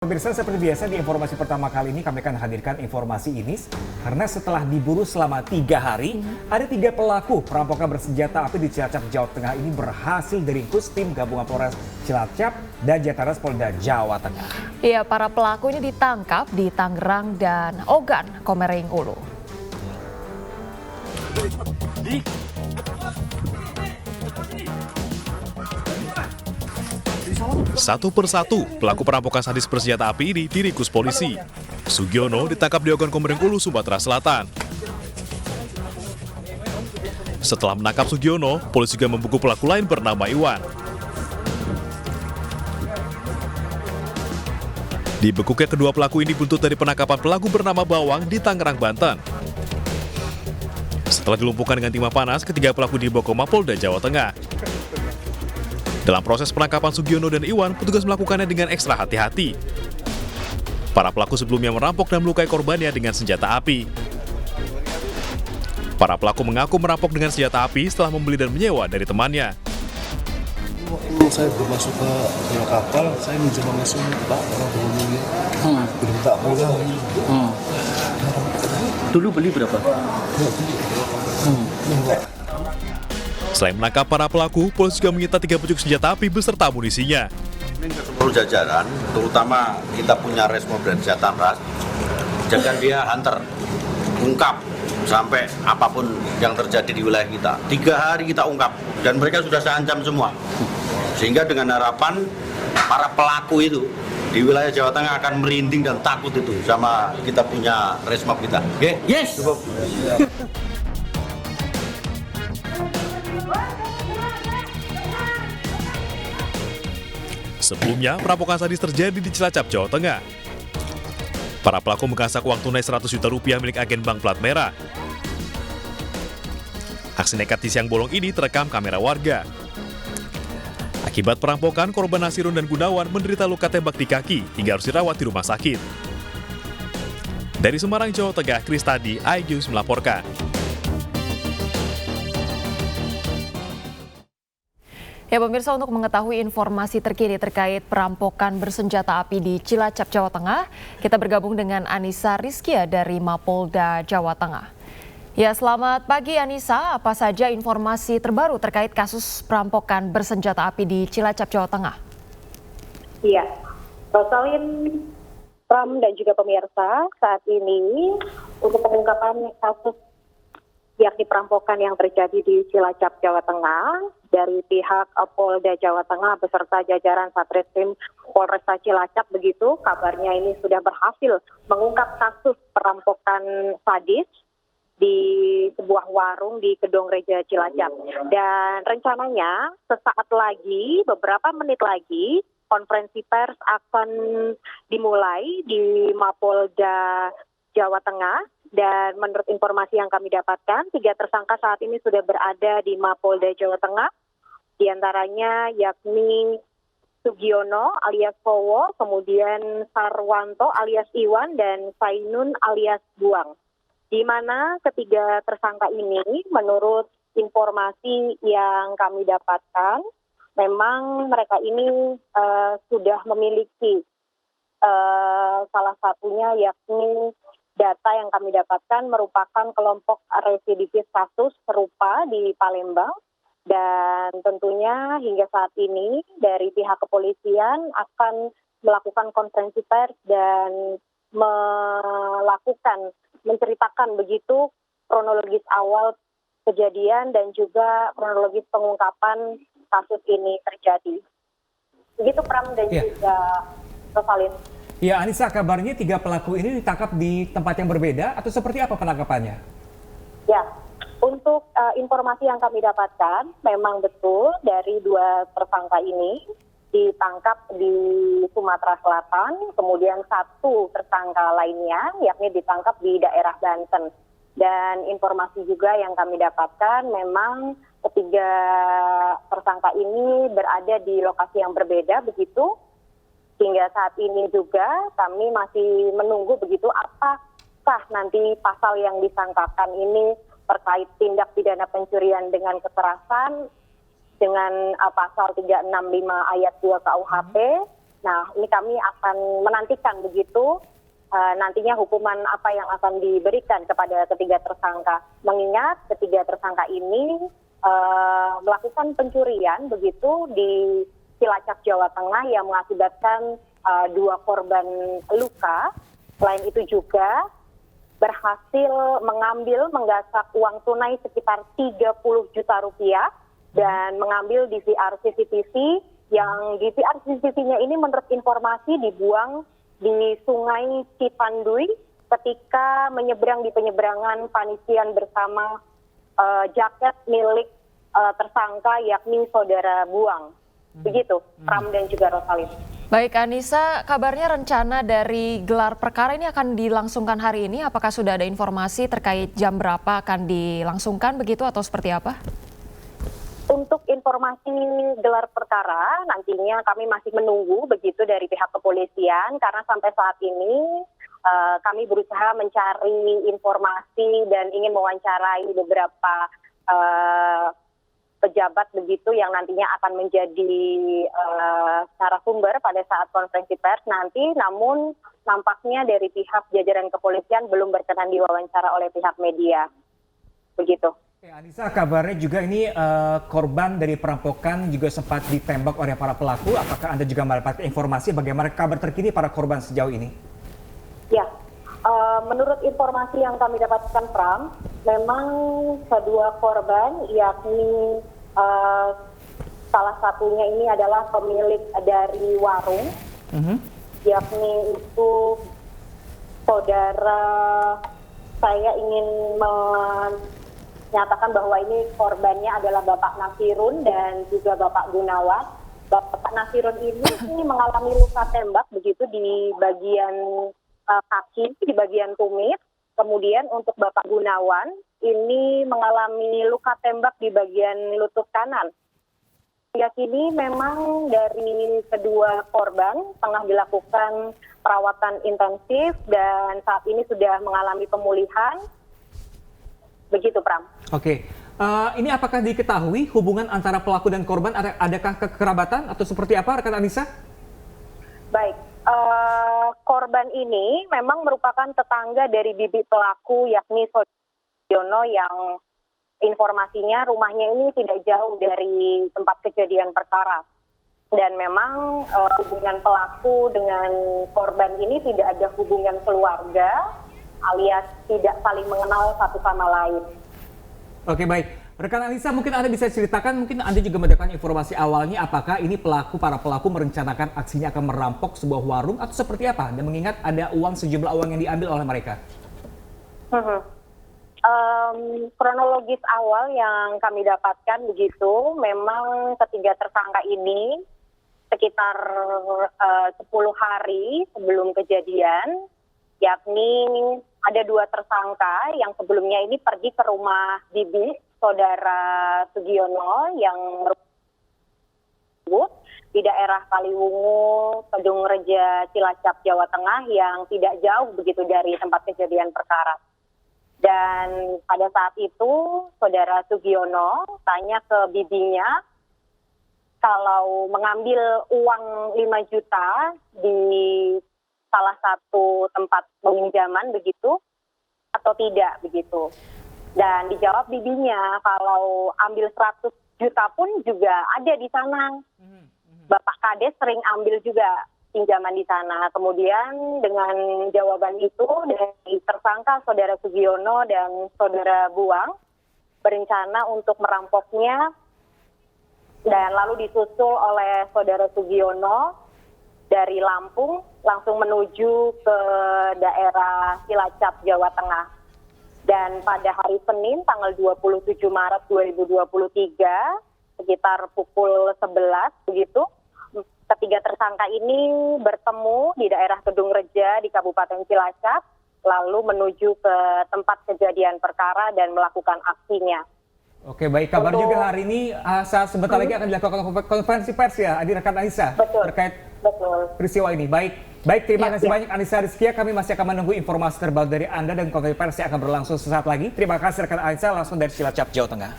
Pemirsa, seperti biasa di informasi pertama kali ini kami akan hadirkan informasi ini karena setelah diburu selama 3 hari, ada 3 pelaku perampokan bersenjata api di Cilacap, Jawa Tengah ini berhasil diringkus tim gabungan Polres Cilacap dan Jataras Polda Jawa Tengah. Iya, para pelaku ini ditangkap di Tangerang dan Ogan, Komering Ulu. Satu persatu, pelaku perampokan sadis bersenjata api ini diringkus polisi. Sugiono ditangkap di Ogan Komering Ulu, Sumatera Selatan. Setelah menangkap Sugiono, polisi juga memburu pelaku lain bernama Iwan. Dibekuknya kedua pelaku ini buntut dari penangkapan pelaku bernama Bawang di Tangerang, Banten. Setelah dilumpuhkan dengan timah panas, ketiga pelaku dibawa ke Mapolda Jawa Tengah. Dalam proses penangkapan Sugiono dan Iwan, petugas melakukannya dengan ekstra hati-hati. Para pelaku sebelumnya merampok dan melukai korbannya dengan senjata api. Para pelaku mengaku merampok dengan senjata api setelah membeli dan menyewa dari temannya. Waktu saya belum masuk ke dalam kapal, saya mencoba masuk Pak, orang penghuninya belum tak pulang. Dulu beli berapa? Selain menangkap para pelaku, polisi juga menyita 3 pucuk senjata api beserta amunisinya. Ini ke seluruh jajaran, terutama kita punya Resmob dan Jataras, jangan dia hunter, ungkap sampai apapun yang terjadi di wilayah kita. 3 hari kita ungkap, dan mereka sudah saya ancam semua. Sehingga dengan harapan para pelaku itu di wilayah Jawa Tengah akan merinding dan takut itu sama kita punya Resmob kita. Oke? Yes! Cukup. Sebelumnya, perampokan sadis terjadi di Cilacap, Jawa Tengah. Para pelaku menggasak uang tunai 100 juta rupiah milik agen bank plat merah. Aksi nekat di siang bolong ini terekam kamera warga. Akibat perampokan, korban Nasirun dan Gunawan menderita luka tembak di kaki hingga harus dirawat di rumah sakit. Dari Semarang, Jawa Tengah, Kristadi, iNews melaporkan. Ya pemirsa, untuk mengetahui informasi terkini terkait perampokan bersenjata api di Cilacap, Jawa Tengah, kita bergabung dengan Anissa Rizkia dari Mapolda Jawa Tengah. Ya, selamat pagi Anissa, apa saja informasi terbaru terkait kasus perampokan bersenjata api di Cilacap, Jawa Tengah? Iya, Rosalin, Pram dan juga pemirsa, saat ini untuk pengungkapan kasus yakni perampokan yang terjadi di Cilacap, Jawa Tengah, dari pihak Polda Jawa Tengah beserta jajaran Satreskrim Polresta Cilacap, begitu kabarnya ini sudah berhasil mengungkap kasus perampokan sadis di sebuah warung di Kedong Reja Cilacap. Dan rencananya sesaat lagi, beberapa menit lagi, konferensi pers akan dimulai di Mapolda Jawa Tengah. Dan menurut informasi yang kami dapatkan, 3 tersangka saat ini sudah berada di Mapolda Jawa Tengah. Di antaranya yakni Sugiono alias Kowo, kemudian Sarwanto alias Iwan, dan Sainun alias Buang. Di mana ketiga tersangka ini menurut informasi yang kami dapatkan, memang mereka ini sudah memiliki salah satunya yakni data yang kami dapatkan merupakan kelompok residivis kasus serupa di Palembang. Dan tentunya hingga saat ini dari pihak kepolisian akan melakukan konferensi pers dan menceritakan begitu kronologis awal kejadian dan juga kronologis pengungkapan kasus ini terjadi. Begitu Pram dan juga Rosalin. Ya Anissa, kabarnya 3 pelaku ini ditangkap di tempat yang berbeda atau seperti apa penangkapannya? Ya, untuk informasi yang kami dapatkan, memang betul dari 2 tersangka ini ditangkap di Sumatera Selatan, kemudian 1 tersangka lainnya yakni ditangkap di daerah Banten. Dan informasi juga yang kami dapatkan memang ketiga tersangka ini berada di lokasi yang berbeda begitu. Hingga saat ini juga kami masih menunggu begitu apakah nanti pasal yang disangkakan ini terkait tindak pidana pencurian dengan kekerasan dengan pasal 365 ayat 2 KUHP Nah, ini kami akan menantikan begitu nantinya hukuman apa yang akan diberikan kepada ketiga tersangka. Mengingat ketiga tersangka ini melakukan pencurian begitu di Cilacap, Jawa Tengah yang mengakibatkan 2 korban luka. Selain itu juga berhasil menggasak uang tunai sekitar 30 juta rupiah dan mengambil DVR CCTV yang DVR CCTV-nya ini menurut informasi dibuang di Sungai Cipanduy ketika menyeberang di penyeberangan Panisian bersama jaket milik tersangka yakni saudara Buang. Begitu, Pram dan juga Rosalin. Baik Anissa, kabarnya rencana dari gelar perkara ini akan dilangsungkan hari ini. Apakah sudah ada informasi terkait jam berapa akan dilangsungkan begitu atau seperti apa? Untuk informasi gelar perkara, nantinya kami masih menunggu begitu dari pihak kepolisian karena sampai saat ini kami berusaha mencari informasi dan ingin mewawancarai beberapa pejabat begitu yang nantinya akan menjadi narasumber pada saat konferensi pers nanti. Namun nampaknya dari pihak jajaran kepolisian belum berkenan diwawancara oleh pihak media. Begitu. Anissa, kabarnya juga ini korban dari perampokan juga sempat ditembak oleh para pelaku. Apakah Anda juga mendapatkan informasi bagaimana kabar terkini para korban sejauh ini? Ya, menurut informasi yang kami dapatkan, Pram, memang kedua korban yakni salah satunya ini adalah pemilik dari warung, yakni itu saudara, saya ingin menyatakan bahwa ini korbannya adalah Bapak Nasirun dan juga Bapak Gunawan. Bapak Nasirun ini mengalami luka tembak begitu di bagian kaki, di bagian tumit. Kemudian untuk Bapak Gunawan ini mengalami luka tembak di bagian lutut kanan. Hingga kini memang dari kedua korban tengah dilakukan perawatan intensif dan saat ini sudah mengalami pemulihan. Begitu, Pram. Oke, ini apakah diketahui hubungan antara pelaku dan korban, adakah kekerabatan atau seperti apa rekan Anissa? Baik, korban ini memang merupakan tetangga dari bibi pelaku yakni Sodiono yang informasinya rumahnya ini tidak jauh dari tempat kejadian perkara. Dan memang hubungan pelaku dengan korban ini tidak ada hubungan keluarga, alias tidak saling mengenal satu sama lain. Oke, baik. Rekan Anissa, mungkin Anda bisa ceritakan, mungkin Anda juga mendapatkan informasi awalnya apakah ini para pelaku merencanakan aksinya akan merampok sebuah warung atau seperti apa? Dan mengingat ada sejumlah uang yang diambil oleh mereka. Kronologis awal yang kami dapatkan begitu, memang ketiga tersangka ini sekitar 10 hari sebelum kejadian, yakni ada 2 tersangka yang sebelumnya ini pergi ke rumah bibi saudara Sugiono yang di daerah Kaliwungu, Kedung Reja, Cilacap, Jawa Tengah yang tidak jauh begitu dari tempat kejadian perkara. Dan pada saat itu saudara Sugiono tanya ke bibinya kalau mengambil uang 5 juta di salah satu tempat peminjaman begitu atau tidak begitu. Dan dijawab bibinya kalau ambil 100 juta pun juga ada di sana. Bapak Kades sering ambil juga pinjaman di sana. Kemudian dengan jawaban itu dari tersangka saudara Sugiono dan saudara Buang berencana untuk merampoknya dan lalu disusul oleh saudara Sugiono dari Lampung langsung menuju ke daerah Cilacap, Jawa Tengah. Dan pada hari Senin tanggal 27 Maret 2023 sekitar pukul 11 begitu, ketiga tersangka ini bertemu di daerah Kedung Reja di Kabupaten Cilacap lalu menuju ke tempat kejadian perkara dan melakukan aksinya. Oke, baik. Kabar juga hari ini saat sebentar lagi akan dilakukan konferensi pers ya, rekan Anissa, terkait peristiwa ini. Baik, terima kasih banyak Anissa Rizkia. Kami masih akan menunggu informasi terbaru dari Anda dan konferensi pers yang akan berlangsung sesaat lagi. Terima kasih rekan Anissa langsung dari Cilacap, Jawa Tengah.